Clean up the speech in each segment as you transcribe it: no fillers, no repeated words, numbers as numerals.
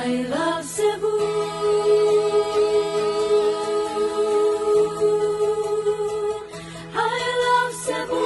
I love Cebu. I love Cebu.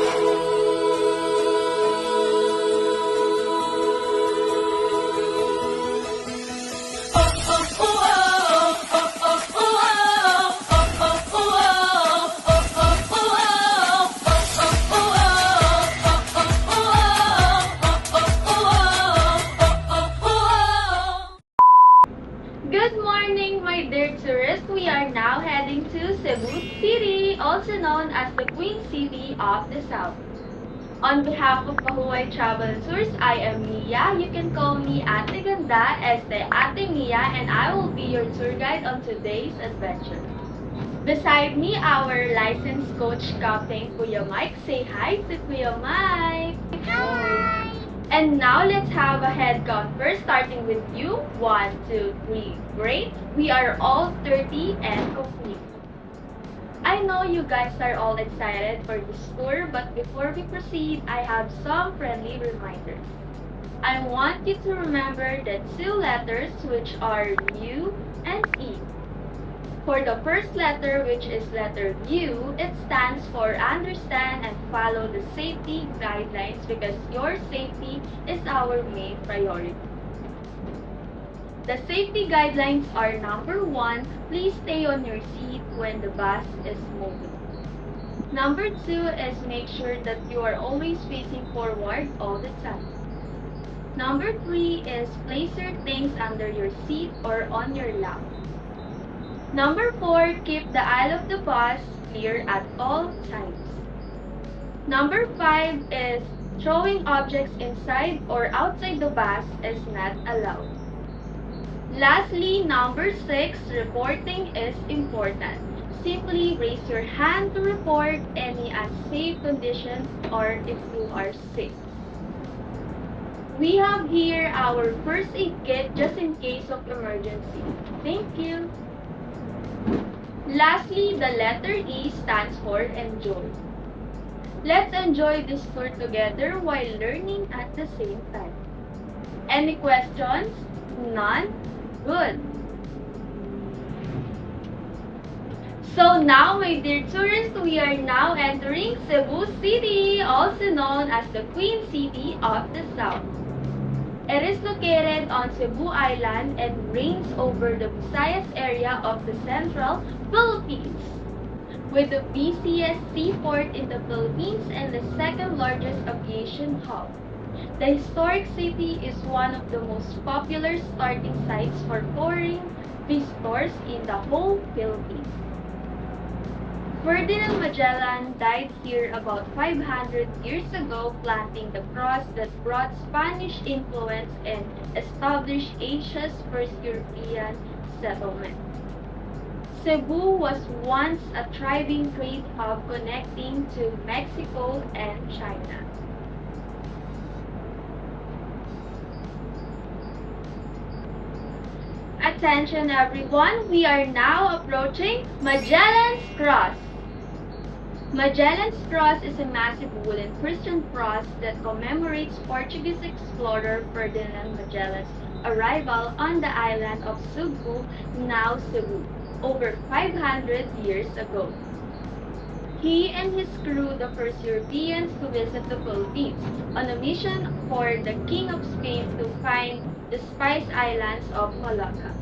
Good morning, my dear tourists. We are now heading to Cebu City, also known as the Queen City of the South. On behalf of Mahuay Travel Tours, I am Mia. You can call me Ate Ganda as the Ate Mia, and I will be your tour guide on today's adventure. Beside me, our licensed coach captain, Kuya Mike. Say hi to Kuya Mike. Hi! And now let's have a head count first, starting with you. 1, 2, 3. Great. We are all 30 and complete. I know you guys are all excited for this tour, but before we proceed, I have some friendly reminders. I want you to remember the two letters, which are U and E. For the first letter, which is letter U, it stands for understand and follow the safety guidelines because your safety is our main priority. The safety guidelines are number 1, please stay on your seat when the bus is moving. Number 2 is make sure that you are always facing forward all the time. Number 3 is place your things under your seat or on your lap. Number 4, keep the aisle of the bus clear at all times. Number 5 is throwing objects inside or outside the bus is not allowed. Lastly, number 6, reporting is important. Simply raise your hand to report any unsafe conditions or if you are sick. We have here our first aid kit just in case of emergency. Thank you. Lastly, the letter E stands for enjoy. Let's enjoy this tour together while learning at the same time. Any questions? None? Good. So now, my dear tourists, we are now entering Cebu City, also known as the Queen City of the South. It is located on Cebu Island and reigns over the Visayas area of the central Philippines, with the busiest seaport in the Philippines and the second largest aviation hub. The historic city is one of the most popular starting sites for foreign visitors in the whole Philippines. Ferdinand Magellan died here about 500 years ago, planting the cross that brought Spanish influence and established Asia's first European settlement. Cebu was once a thriving trade hub connecting to Mexico and China. Attention everyone, we are now approaching Magellan's Cross. Magellan's Cross is a massive wooden Christian cross that commemorates Portuguese explorer Ferdinand Magellan's arrival on the island of Cebu, now Cebu, over 500 years ago. He and his crew, the first Europeans to visit the Philippines, on a mission for the King of Spain to find the Spice Islands of Malacca.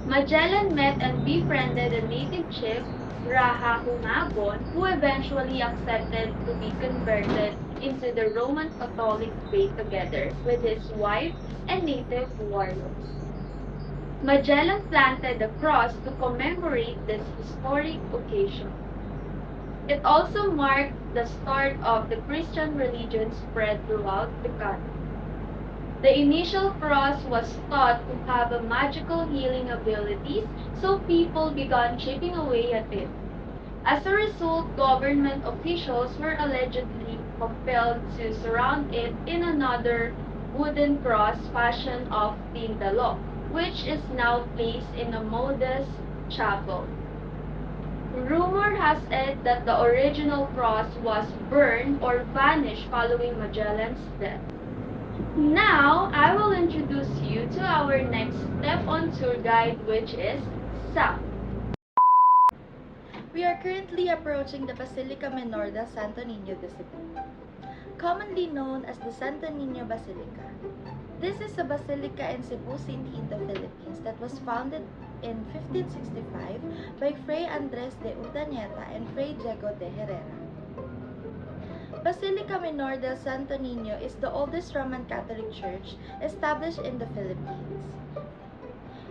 Magellan met and befriended a native chief, Raha Humabon, who eventually accepted to be converted into the Roman Catholic faith together with his wife and native warlords. Magellan planted the cross to commemorate this historic occasion. It also marked the start of the Christian religion spread throughout the country. The initial cross was thought to have a magical healing abilities, so people began chipping away at it. As a result, government officials were allegedly compelled to surround it in another wooden cross fashioned of Tindalok, which is now placed in a modest chapel. Rumor has it that the original cross was burned or vanished following Magellan's death. Now, I will introduce you to our next step on tour guide, which is South. We are currently approaching the Basilica Menor del Santo Niño de Cebu, commonly known as the Santo Niño Basilica. This is a basilica in Cebu City in the Philippines that was founded in 1565 by Fray Andres de Urdaneta and Fray Diego de Herrera. Basilica Menor del Santo Niño is the oldest Roman Catholic church established in the Philippines.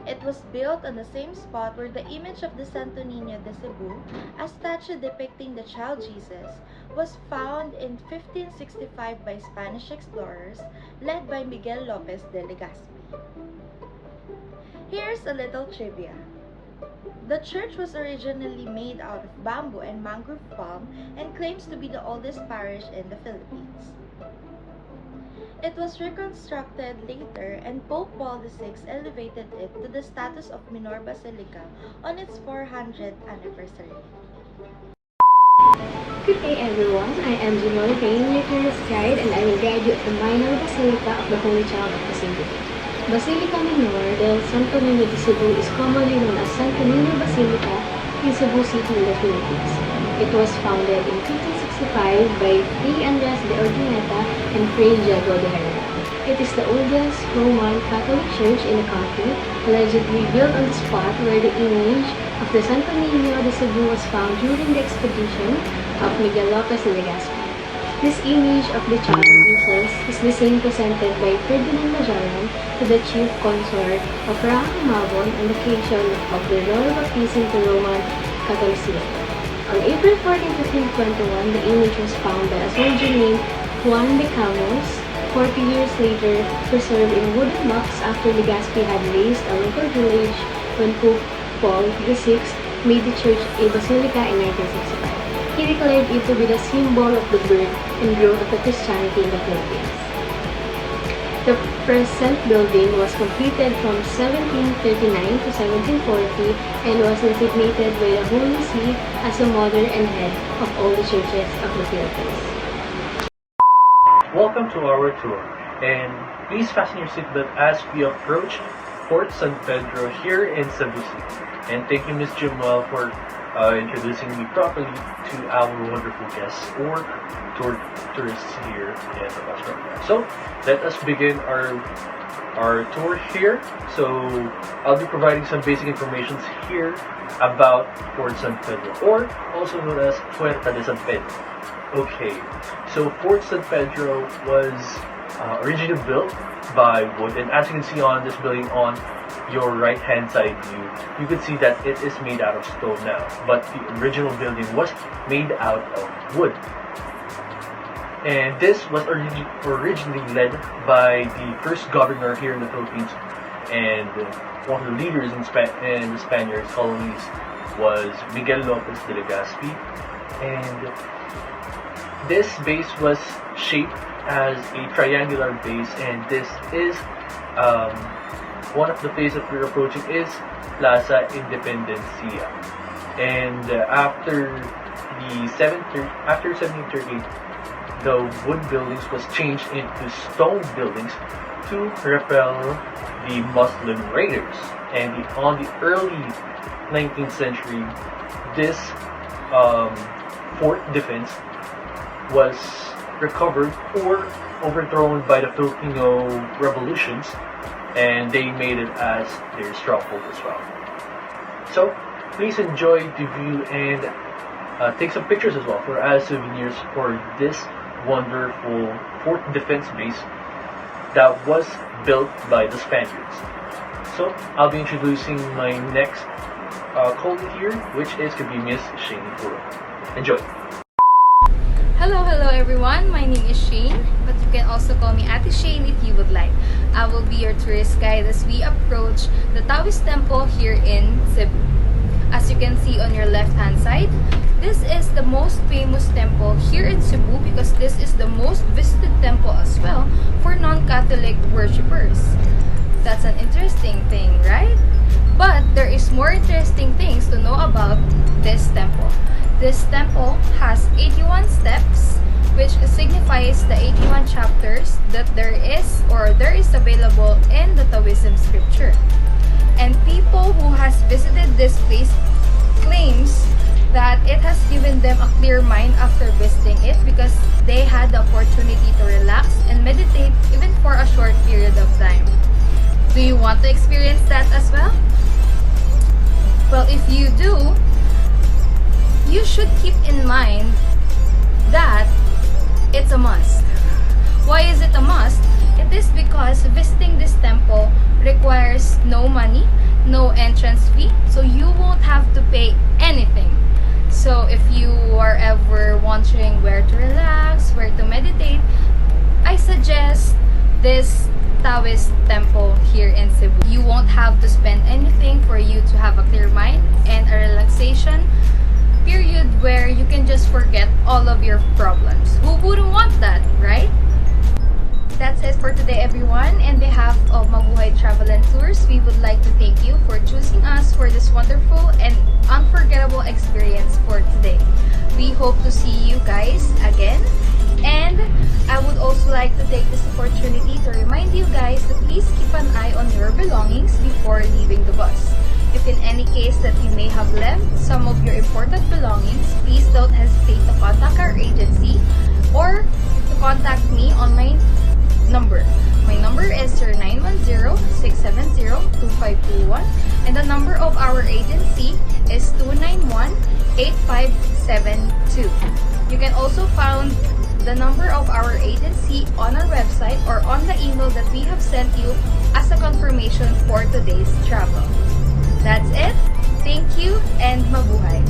It was built on the same spot where the image of the Santo Niño de Cebu, a statue depicting the child Jesus, was found in 1565 by Spanish explorers led by Miguel Lopez de Legazpi. Here's a little trivia. The church was originally made out of bamboo and mangrove palm and claims to be the oldest parish in the Philippines. It was reconstructed later and Pope Paul VI elevated it to the status of minor basilica on its 400th anniversary. Good day everyone, I am Jimon Payne, your tourist guide, and I will guide you at the minor basilica of the Holy Child of the Cebu. Basilica Minor del Santo Niño de Cebu is commonly known as Santo Niño Basilica in Cebu City in the Philippines. It was founded in 1565 by Fray Andres de Urdaneta and Fray Diego de Herrera. It is the oldest Roman Catholic church in the country, allegedly built on the spot where the image of the Santo Niño de Cebu was found during the expedition of Miguel Lopez de Legazpi. This image of the child Jesus is the same presented by Ferdinand Magellan to the chief consort of Rahamabon on the occasion of the royal baptism to Roman Catholicism. On April 14, 1521, the image was found by a soldier named Juan de Camus, 40 years later preserved in wooden box after Legazpi had raised a local village when Pope Paul VI made the church a basilica in 1965. He declared it to be the symbol of the birth and growth of the Christianity in the Philippines. The present building was completed from 1739 to 1740 and was designated by the Holy See as the mother and head of all the churches of the Philippines. Welcome to our tour, and please fasten your seatbelt as we approach Fort San Pedro here in Cebu City. And thank you, Ms. Jimwell, for introducing me properly to our wonderful guests or tourists here in the restaurant. So let us begin our tour here. So I'll be providing some basic information here about Fort San Pedro, or also known as Puerta de San Pedro. Okay, so Fort San Pedro was originally built by wood, and as you can see on this building on your right hand side view, you can see that it is made out of stone now, but the original building was made out of wood. And this was originally led by the first governor here in the Philippines, and one of the leaders in the Spaniards colonies was Miguel Lopez de Legazpi. And this base was shaped as a triangular base, and this is one of the places that we're approaching is Plaza Independencia. And after 1738, the wood buildings was changed into stone buildings to repel the Muslim raiders. And on the early 19th century, this fort defense was recovered or overthrown by the Filipino revolutions, and they made it as their stronghold as well. So please enjoy the view and take some pictures as well for as souvenirs for this wonderful fort defense base that was built by the Spaniards. So I'll be introducing my next colleague here, which is going to be Miss Shane Puro. Enjoy! Hello everyone, my name is Shane, but you can also call me Ate Shane if you would like. I will be your tourist guide as we approach the Taoist Temple here in Cebu. As you can see on your left hand side, this is the most famous temple here in Cebu because this is the most visited temple as well for non-Catholic worshippers. That's an interesting thing, right? But there is more interesting things to know about this temple. This temple has 81 steps which signifies the 81 chapters that there is available in the Taoism scripture. And people who has visited this place claims that it has given them a clear mind after visiting it because they had the opportunity to relax and meditate even for a short period of time. Do you want to experience that as well? Well, if you do, you should keep in mind that it's a must. Why is it a must? It is because visiting this temple requires no money, no entrance fee, so you won't have to pay anything. So if you are ever wondering where to relax, where to meditate, I suggest this Taoist temple here in Cebu. You won't have to spend anything for you to have a clear mind and a relaxation period where you can just forget all of your problems. Who wouldn't want that, right? That's it for today, everyone. On behalf of Mabuhay Travel and Tours, we would like to thank you for choosing us for this wonderful and unforgettable experience for today. We hope to see you guys again. And I would also like to take this opportunity to remind you guys to please keep an eye on your belongings before leaving the bus. If in any case that you may have left some of your important belongings, please don't hesitate to contact our agency or to contact me on my number. My number is 0910-670-2521 and the number of our agency is 291-8572. You can also find the number of our agency on our website or on the email that we have sent you as a confirmation for today's travel. That's it. Thank you and mabuhay!